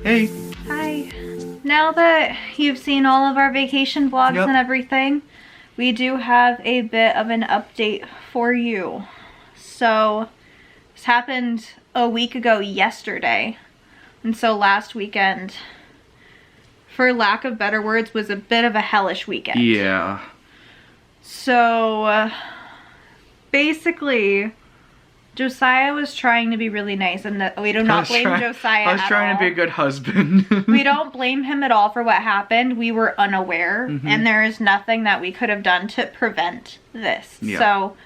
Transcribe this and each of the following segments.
Hey. Hi. Now that you've seen all of our vacation vlogs and everything, we do have a bit of an update for you. So, this happened a week ago yesterday. And so last weekend, for lack of better words, was a bit of a hellish weekend. Yeah. So, basically, Josiah was trying to be really nice, and we do not blame Josiah at all. I was trying to be a good husband. We don't blame him at all for what happened. We were unaware, and there is nothing that we could have done to prevent this. Yeah. So,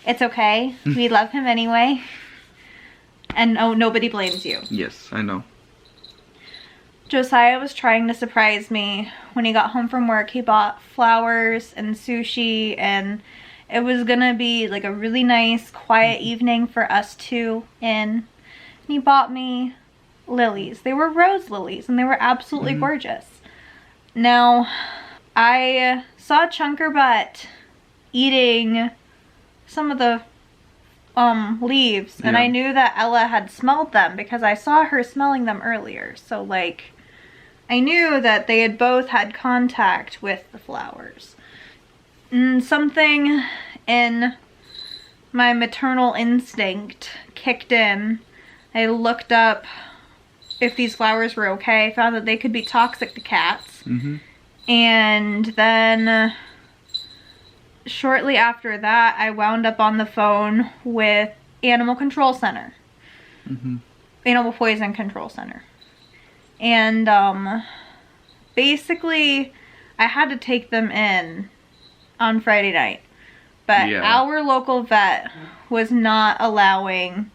it's okay. We love him anyway. And oh, nobody blames you. Yes, I know. Josiah was trying to surprise me. When he got home from work, he bought flowers and sushi, and it was gonna be like a really nice, quiet evening for us two in. And he bought me lilies. They were rose lilies, and they were absolutely gorgeous. Now, I saw Chunker Butt eating some of the leaves, and I knew that Ella had smelled them because I saw her smelling them earlier. So, like, I knew that they had both had contact with the flowers. Something in my maternal instinct kicked in. I looked up if these flowers were okay, found that they could be toxic to cats. And then shortly after that, I wound up on the phone with Animal Control Center. Animal Poison Control Center. And basically, I had to take them in on Friday night. But our local vet was not allowing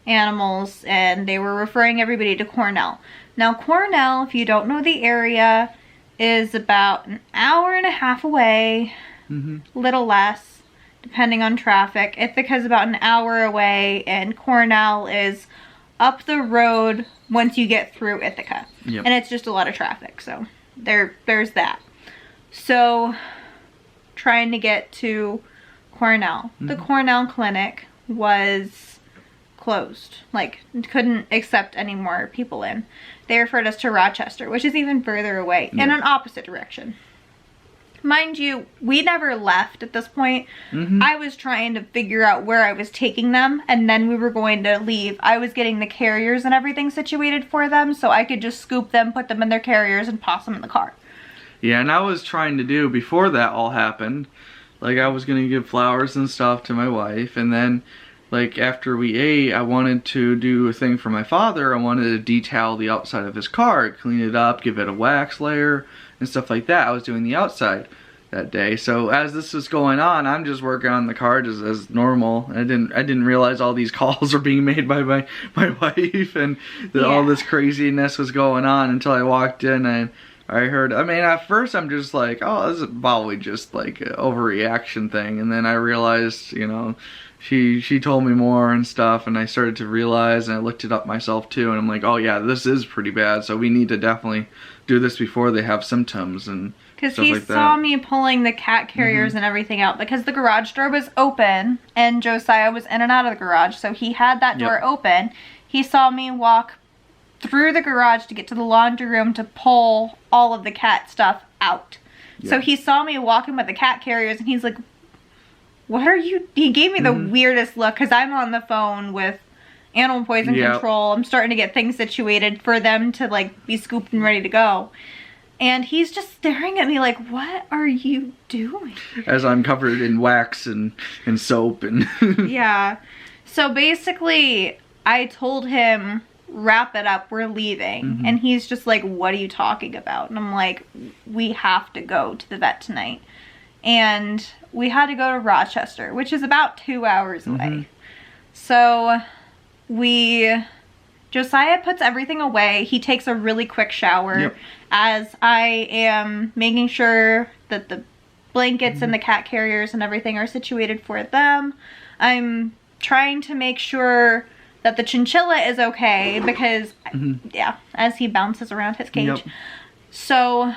animals, and they were referring everybody to Cornell. Now, Cornell, if you don't know the area, is about an hour and a half away, little less, depending on traffic. Ithaca's about an hour away, and Cornell is up the road once you get through Ithaca. And it's just a lot of traffic, so there's that. So, trying to get to Cornell. The Cornell clinic was closed. Like, couldn't accept any more people in. They referred us to Rochester, which is even further away, in an opposite direction. Mind you, we never left at this point. I was trying to figure out where I was taking them, and then we were going to leave. I was getting the carriers and everything situated for them, so I could just scoop them, put them in their carriers, and toss them in the car. Yeah, and I was trying to do, before that all happened, like, I was gonna give flowers and stuff to my wife, and then, like, after we ate, I wanted to do a thing for my father. I wanted to detail the outside of his car, clean it up, give it a wax layer, and stuff like that. I was doing the outside that day. So as this was going on, I'm just working on the car just as normal. I didn't realize all these calls were being made by my wife, and that all this craziness was going on until I walked in and I heard, I mean, at first I'm just like, oh, this is probably just like an overreaction thing. And then I realized, you know, she told me more and stuff, and I started to realize, and I looked it up myself too, and I'm like, oh yeah, this is pretty bad, so we need to definitely do this before they have symptoms and because he saw me pulling the cat carriers and everything out, because the garage door was open and Josiah was in and out of the garage, so he had that door open. He saw me walk through the garage to get to the laundry room to pull all of the cat stuff out. So he saw me walking with the cat carriers, and he's like, what are you? He gave me the weirdest look, because I'm on the phone with Animal Poison Control. I'm starting to get things situated for them to, like, be scooped and ready to go. And he's just staring at me like, what are you doing? As I'm covered in wax and soap and... Yeah. So basically, I told him, wrap it up, we're leaving. And he's just like, what are you talking about? And I'm like, we have to go to the vet tonight. And we had to go to Rochester, which is about 2 hours away. So Josiah puts everything away. He takes a really quick shower as I am making sure that the blankets and the cat carriers and everything are situated for them. I'm trying to make sure that the chinchilla is okay because, as he bounces around his cage. So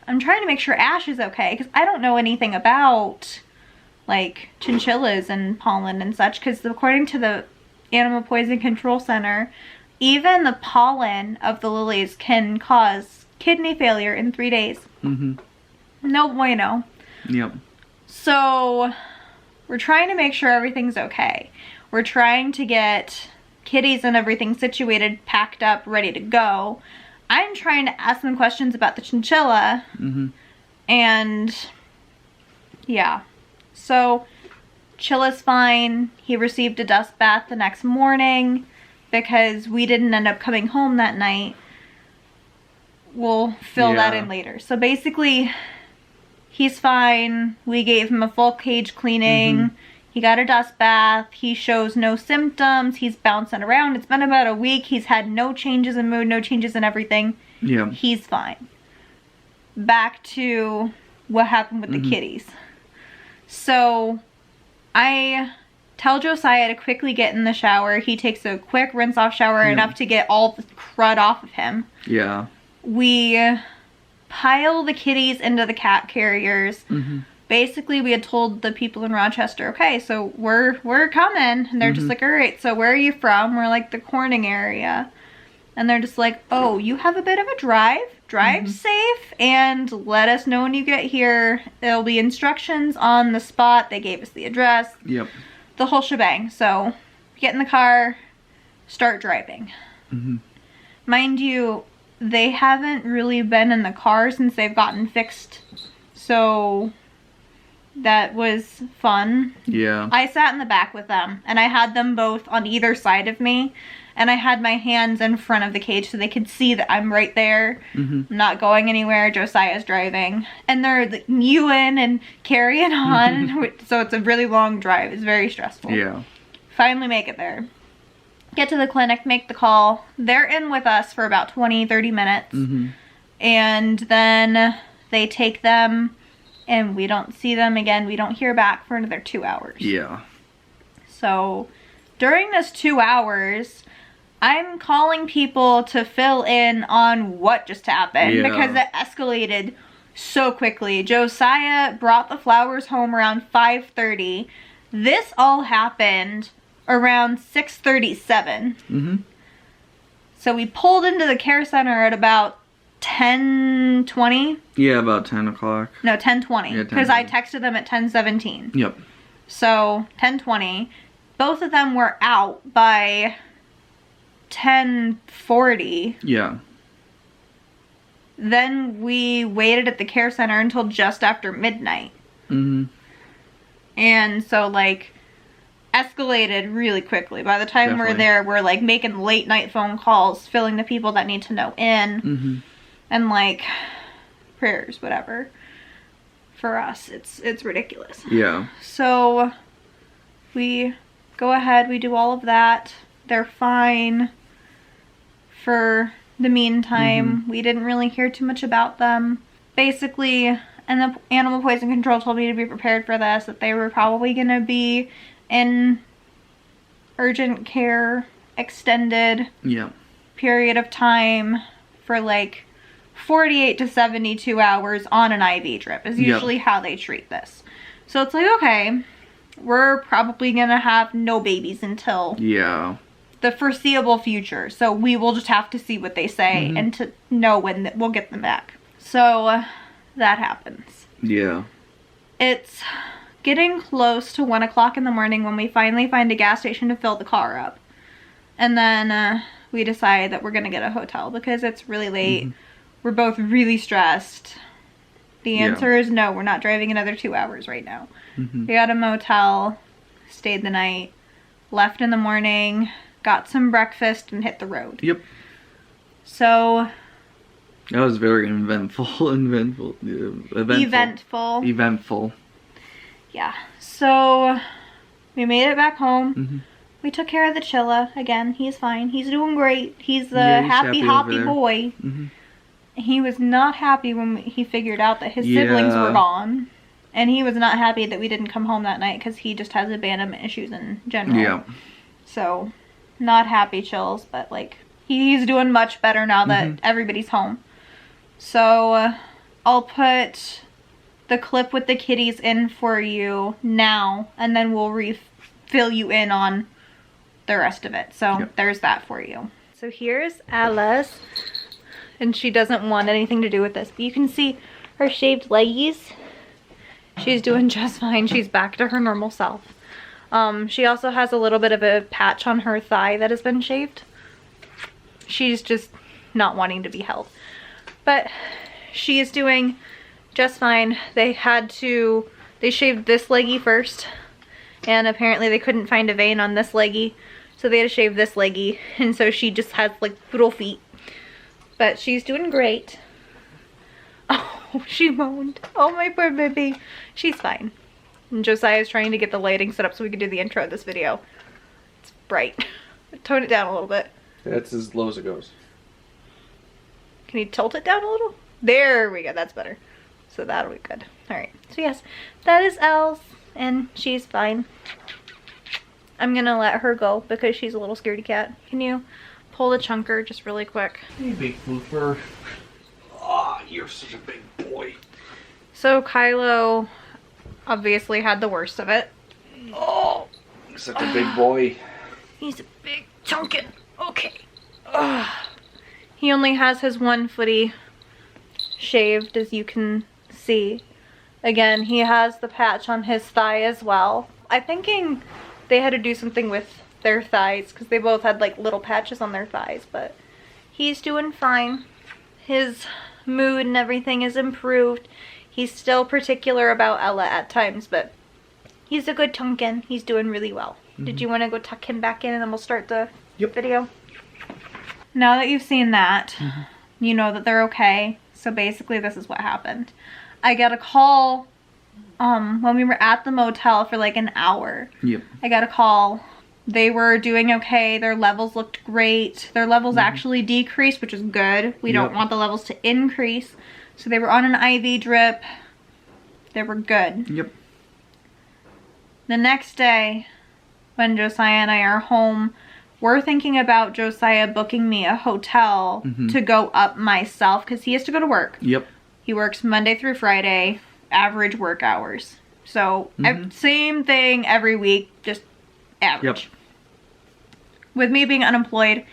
I'm trying to make sure Ash is okay, because I don't know anything about, like, chinchillas and pollen and such, because according to the Animal Poison Control Center, even the pollen of the lilies can cause kidney failure in 3 days. No bueno. Yep. So we're trying to make sure everything's okay. We're trying to get kitties and everything situated, packed up, ready to go. I'm trying to ask them questions about the chinchilla. And yeah. So Chilla's fine. He received a dust bath the next morning because we didn't end up coming home that night. We'll fill that in later. So basically, he's fine. We gave him a full cage cleaning. He got a dust bath. He shows no symptoms. He's bouncing around. It's been about a week. He's had no changes in mood, no changes in everything. Yeah. He's fine. Back to what happened with the kitties. So I tell Josiah to quickly get in the shower. He takes a quick rinse off shower, enough to get all the crud off of him. Yeah. We pile the kitties into the cat carriers. Basically, we had told the people in Rochester, okay, so we're coming. And they're just like, all right, so where are you from? We're like the Corning area. And they're just like, oh, you have a bit of a drive. Drive safe and let us know when you get here. There'll be instructions on the spot. They gave us the address. Yep. The whole shebang. So get in the car, start driving. Mind you, they haven't really been in the car since they've gotten fixed. So that was fun. Yeah. I sat in the back with them and I had them both on either side of me. And I had my hands in front of the cage so they could see that I'm right there. I'm not going anywhere. Josiah's driving. And they're mewing and carrying on. So it's a really long drive. It's very stressful. Yeah. Finally make it there. Get to the clinic, make the call. They're in with us for about 20, 30 minutes. And then they take them and we don't see them again. We don't hear back for another 2 hours. Yeah. So during this 2 hours, I'm calling people to fill in on what just happened because it escalated so quickly. Josiah brought the flowers home around 5:30. This all happened around 6:37. So we pulled into the care center at about 10:20. Yeah, about 10 o'clock. No, 10:20. Because I texted them at 10:17. Yep. So 10:20. Both of them were out by 10:40. Yeah. Then we waited at the care center until just after midnight. And so like escalated really quickly. By the time we're there, we're like making late night phone calls, filling the people that need to know in. And like prayers, whatever. For us, it's ridiculous. Yeah. So we go ahead, we do all of that. They're fine. For the meantime, we didn't really hear too much about them. Basically, and the Animal Poison Control told me to be prepared for this, that they were probably going to be in urgent care, extended period of time for like 48 to 72 hours on an IV drip is usually how they treat this. So it's like, okay, we're probably going to have no babies until the foreseeable future. So we will just have to see what they say and to know when we'll get them back. So that happens. Yeah. It's getting close to 1 o'clock in the morning when we finally find a gas station to fill the car up. And then we decide that we're going to get a hotel because it's really late. We're both really stressed. The answer is no, we're not driving another 2 hours right now. We got a motel, stayed the night, left in the morning, got some breakfast, and hit the road. Yep. So that was very eventful. Eventful. Yeah. So we made it back home. We took care of the Chilla. Again, he's fine. He's doing great. He's the happy hoppy boy. He was not happy when he figured out that his siblings were gone. And he was not happy that we didn't come home that night because he just has abandonment issues in general. Yeah. So, not happy Chills, but like, he's doing much better now that everybody's home. So, I'll put the clip with the kitties in for you now, and then we'll fill you in on the rest of it. So there's that for you. So here's Alice, and she doesn't want anything to do with this. But you can see her shaved leggies. She's doing just fine. She's back to her normal self. She also has a little bit of a patch on her thigh that has been shaved. She's just not wanting to be held. But she is doing just fine. They shaved this leggy first, and apparently they couldn't find a vein on this leggy, so they had to shave this leggy, and so she just has like little feet. But she's doing great. Oh, she moaned. Oh, my poor baby. She's fine. And Josiah's trying to get the lighting set up so we can do the intro of this video. It's bright. Tone it down a little bit. That's as low as it goes. Can you tilt it down a little? There we go. That's better. So that'll be good. Alright. So yes, that is Elle's, and she's fine. I'm gonna let her go because she's a little scaredy cat. Can you pull the chunker just really quick? Hey, big floofer. Oh, you're such a big boy. So Kylo obviously had the worst of it. Oh, such a big boy. He's a big chunkin'. Okay. He only has his one footy shaved, as you can see. Again, he has the patch on his thigh as well. I'm thinking they had to do something with their thighs because they both had like little patches on their thighs, but he's doing fine. His mood and everything is improved. He's still particular about Ella at times, but he's a good chunkin'. He's doing really well. Did you want to go tuck him back in and then we'll start the video? Now that you've seen that, you know that they're okay. So basically this is what happened. I got a call when we were at the motel for like an hour. I got a call. They were doing okay. Their levels looked great. Their levels actually decreased, which is good. We don't want the levels to increase. So they were on an IV drip. They were good. The next day, when Josiah and I are home, we're thinking about Josiah booking me a hotel to go up myself because he has to go to work. He works Monday through Friday, average work hours. So same thing every week, just average. With me being unemployed,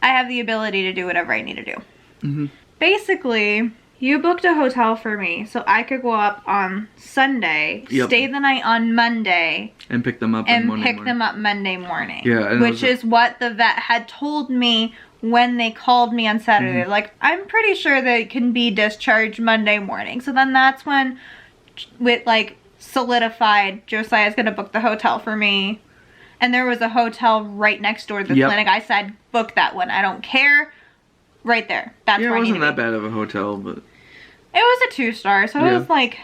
I have the ability to do whatever I need to do. Basically, you booked a hotel for me so I could go up on Sunday, stay the night on Monday, and pick them up Monday morning. Which is what the vet had told me when they called me on Saturday. Like, I'm pretty sure they can be discharged Monday morning. So then that's when, with like solidified, Josiah's gonna book the hotel for me. And there was a hotel right next door to the clinic. I said, book that one. I don't care. Right there. That's where I need to be. It wasn't that bad of a hotel, but it was a 2-star, so it was like,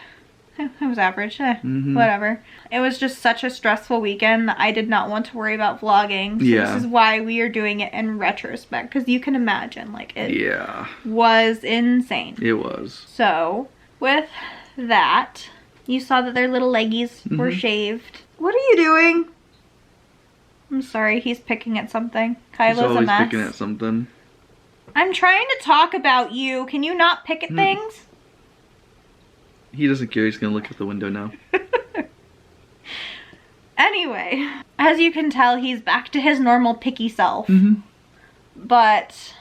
it was average. Whatever. It was just such a stressful weekend that I did not want to worry about vlogging. So this is why we are doing it in retrospect, because you can imagine, like, it was insane. It was. So, with that, you saw that their little leggies were shaved. What are you doing? I'm sorry, he's picking at something. Kylo's a mess. He's always picking at something. I'm trying to talk about you. Can you not pick at things? He doesn't care. He's going to look out the window now. Anyway, as you can tell, he's back to his normal picky self. But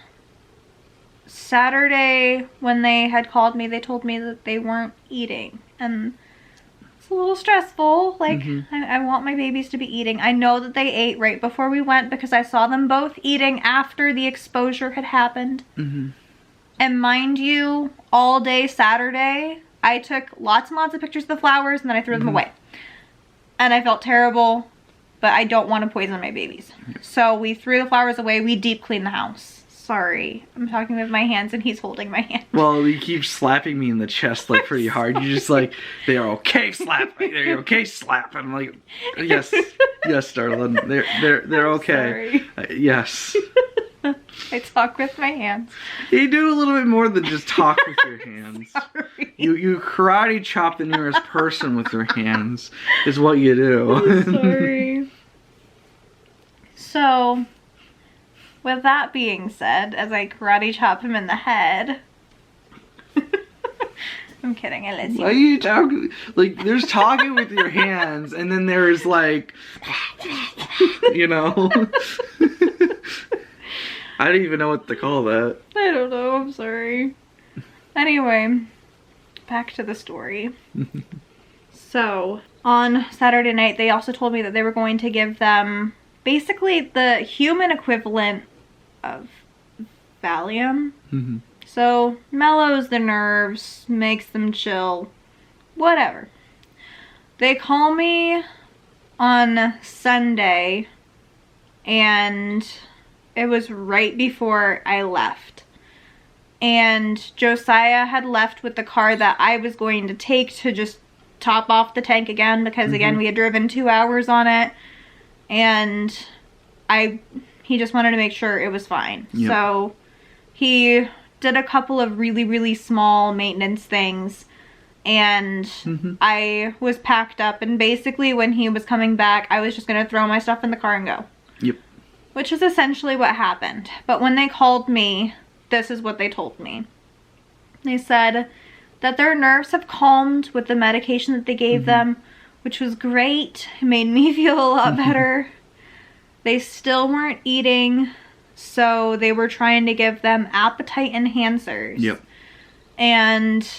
Saturday, when they had called me, they told me that they weren't eating. And it's a little stressful. Like, I want my babies to be eating. I know that they ate right before we went because I saw them both eating after the exposure had happened. And mind you, all day Saturday, I took lots and lots of pictures of the flowers and then I threw them away. And I felt terrible, but I don't want to poison my babies. So we threw the flowers away. We deep cleaned the house. Sorry, I'm talking with my hands and he's holding my hand. Well, he keeps slapping me in the chest like pretty hard. You're just like, they're okay slapping. They're okay slapping. I'm like, yes, yes, darling. They're okay. Yes. I talk with my hands. You do a little bit more than just talk with your hands. You karate chop the nearest person with your hands is what you do. I'm sorry. So, with that being said, as I karate chop him in the head, I'm kidding. I love you. Why are you talking? Like, there's talking with your hands, and then there's like, you know. I don't even know what to call that. I don't know. I'm sorry. Anyway, back to the story. So, on Saturday night, they also told me that they were going to give them basically the human equivalent of Valium. Mm-hmm. So, mellows the nerves, makes them chill, whatever. They call me on Sunday, and it was right before I left. And Josiah had left with the car that I was going to take to just top off the tank again, because again, we had driven 2 hours on it, and he just wanted to make sure it was fine. Yep. So he did a couple of really, really small maintenance things, and I was packed up, and basically when he was coming back, I was just going to throw my stuff in the car and go. Yep. Which is essentially what happened. But when they called me, this is what they told me. They said that their nerves have calmed with the medication that they gave them, which was great. It made me feel a lot better. They still weren't eating, so they were trying to give them appetite enhancers. Yep. And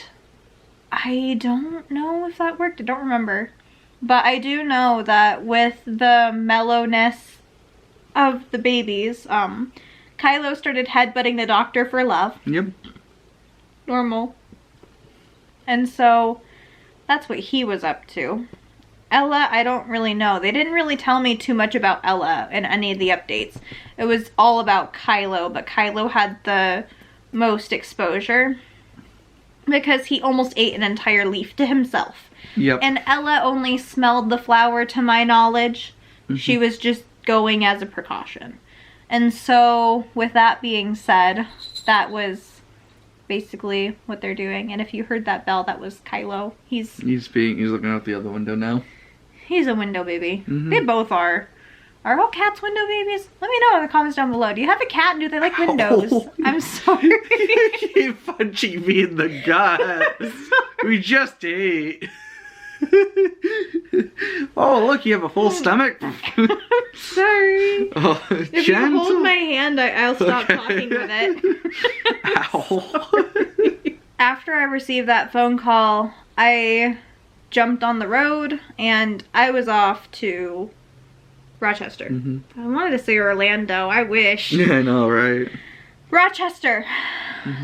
I don't know if that worked. I don't remember. But I do know that with the mellowness of the babies, Kylo started headbutting the doctor for love. Yep. Normal. And so that's what he was up to. Ella, I don't really know. They didn't really tell me too much about Ella in any of the updates. It was all about Kylo, but Kylo had the most exposure because he almost ate an entire leaf to himself. Yep. And Ella only smelled the flower, to my knowledge. She was just going as a precaution. And so, with that being said, that was basically what they're doing. And if you heard that bell, that was Kylo. He's looking out the other window now. He's a window baby. They both are. Are all cats window babies? Let me know in the comments down below. Do you have a cat and do they like windows? Oh. I'm sorry. You keep punching me in the gut. We just ate. Oh, look, you have a full stomach. Sorry. Oh, if you hold my hand, I'll stop talking with it. Ow. After I received that phone call, I jumped on the road and I was off to Rochester. I wanted to say Orlando. I wish. Yeah, I know, right? Rochester.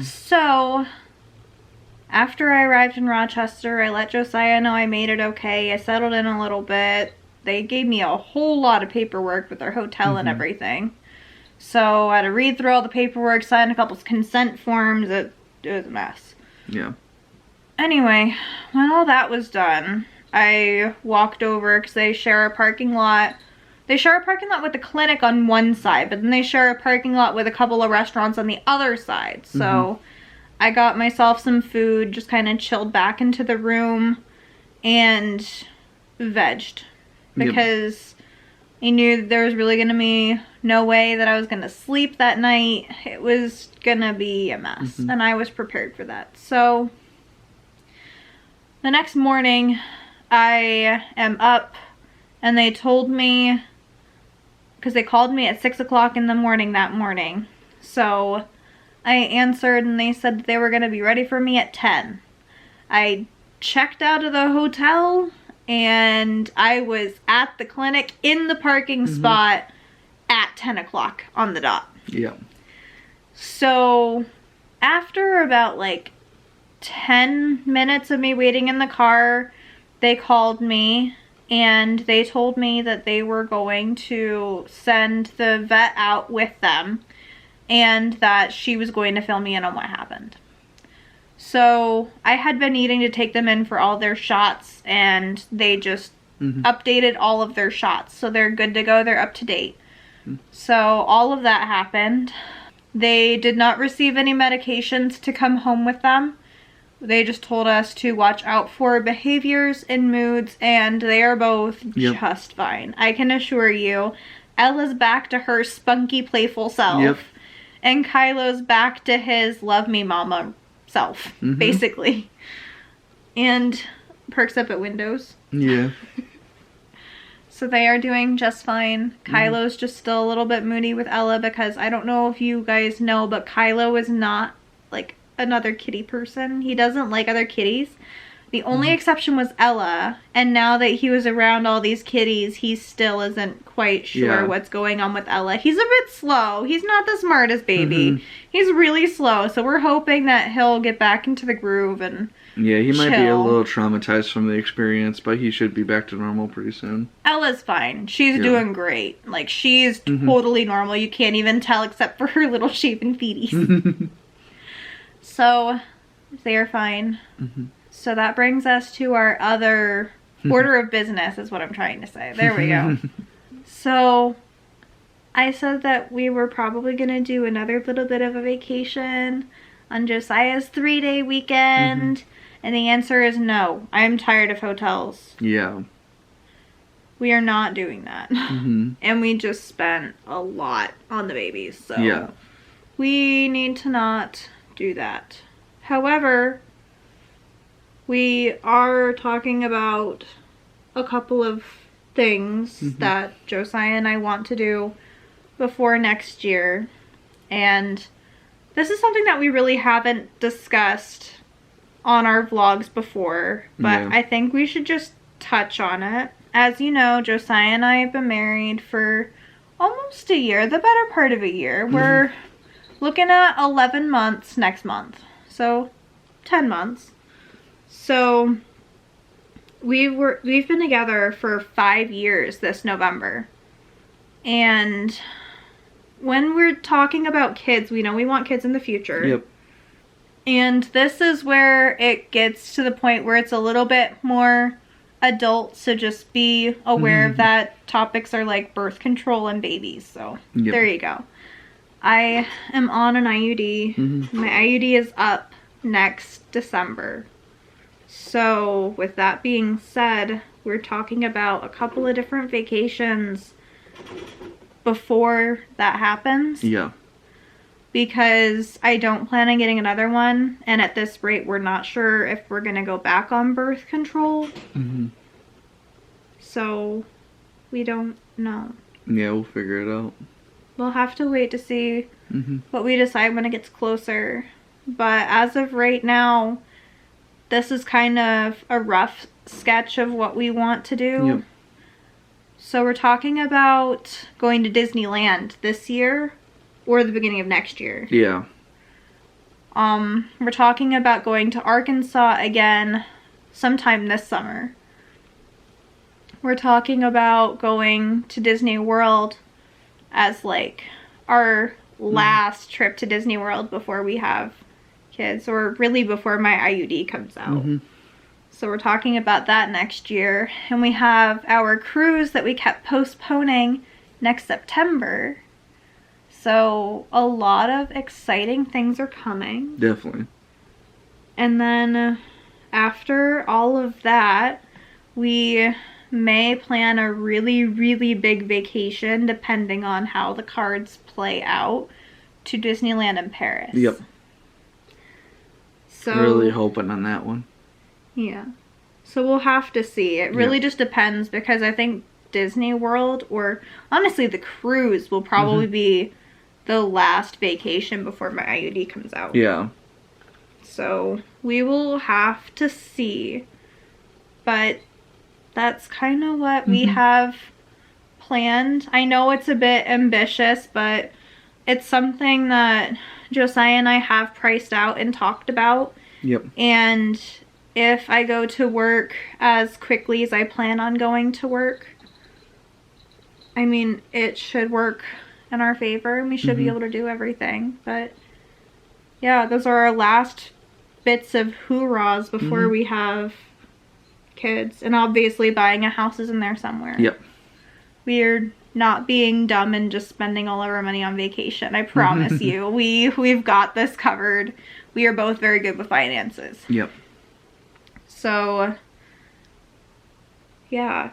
So, after I arrived in Rochester, I let Josiah know I made it okay. I settled in a little bit. They gave me a whole lot of paperwork with their hotel and everything. So I had to read through all the paperwork, sign a couple consent forms. It was a mess. Yeah. Anyway, when all that was done, I walked over because they share a parking lot. They share a parking lot with the clinic on one side, but then they share a parking lot with a couple of restaurants on the other side. So I got myself some food, just kind of chilled back into the room and vegged. Because I knew there was really going to be no way that I was going to sleep that night. It was going to be a mess. And I was prepared for that. So the next morning, I am up and they told me, because they called me at 6 o'clock in the morning that morning. So I answered and they said that they were going to be ready for me at 10. I checked out of the hotel and I was at the clinic in the parking spot at 10 o'clock on the dot. Yeah. So after about like 10 minutes of me waiting in the car, they called me and they told me that they were going to send the vet out with them and that she was going to fill me in on what happened. So I had been needing to take them in for all their shots and they just updated all of their shots. So they're good to go. They're up to date. So all of that happened. They did not receive any medications to come home with them. They just told us to watch out for behaviors and moods, and they are both just fine. I can assure you, Ella's back to her spunky, playful self, and Kylo's back to his love me mama self, basically. and perks up at windows. Yeah. So they are doing just fine. Kylo's just still a little bit moody with Ella because I don't know if you guys know, but Kylo is not like another kitty person. He doesn't like other kitties. The only exception was Ella, and now that he was around all these kitties, he still isn't quite sure what's going on with Ella. He's a bit slow. He's not the smartest baby. He's really slow, so we're hoping that he'll get back into the groove and yeah, he might be a chill. little traumatized from the experience, but he should be back to normal pretty soon. Ella's fine. She's doing great. Like, she's totally normal. You can't even tell except for her little shaven feeties. So, they're fine. So that brings us to our other order of business, is what I'm trying to say. There we go. So, I said that we were probably going to do another little bit of a vacation on Josiah's 3-day weekend. And the answer is no. I'm tired of hotels. Yeah. We are not doing that. And we just spent a lot on the babies. So yeah. We need to not do that. However, we are talking about a couple of things that Josiah and I want to do before next year. And this is something that we really haven't discussed on our vlogs before, but I think we should just touch on it. As you know, Josiah and I have been married for almost a year, the better part of a year. We're looking at 11 months next month, so 10 months. So we've been together for 5 years this November. And when we're talking about kids, we know we want kids in the future. Yep. And this is where it gets to the point where it's a little bit more adult, so just be aware of that. Topics are like birth control and babies, so there you go. I am on an IUD. My IUD is up next December. So with that being said, we're talking about a couple of different vacations before that happens. Yeah. Because I don't plan on getting another one, and at this rate we're not sure if we're going to go back on birth control. So we don't know. Yeah, we'll figure it out. We'll have to wait to see what we decide when it gets closer. But as of right now, this is kind of a rough sketch of what we want to do. Yep. So we're talking about going to Disneyland this year or the beginning of next year. Yeah. We're talking about going to Arkansas again sometime this summer. We're talking about going to Disney World as like our last trip to Disney World before we have kids, or really before my IUD comes out. So we're talking about that next year. And we have our cruise that we kept postponing next September. So a lot of exciting things are coming. Definitely. And then after all of that, we may plan a really, really big vacation depending on how the cards play out to Disneyland in Paris. Yep. So really hoping on that one. Yeah. So we'll have to see. It really just depends, because I think Disney World, or honestly the cruise, will probably be the last vacation before my IUD comes out. Yeah. So we will have to see. But that's kind of what we have planned. I know it's a bit ambitious, but it's something that Josiah and I have priced out and talked about. Yep. And if I go to work as quickly as I plan on going to work, I mean, it should work in our favor, and we should be able to do everything. But yeah, those are our last bits of hoorahs before we have kids. And obviously buying a house is in there somewhere. Yep. We're not being dumb and just spending all of our money on vacation. I promise you. We've got this covered. We are both very good with finances. Yep. So yeah,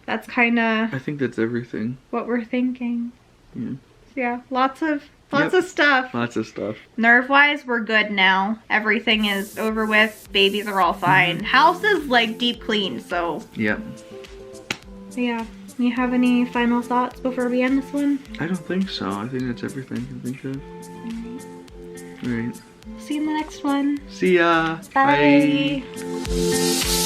that's kind of, I think that's everything. what we're thinking. Yeah. So yeah, lots of Lots of stuff. Lots of stuff. Nerve-wise, we're good now. Everything is over with. Babies are all fine. House is like deep clean, so. Yep. Yeah. You have any final thoughts before we end this one? I don't think so. I think that's everything I can think of. Alright. See you in the next one. See ya. Bye. Bye.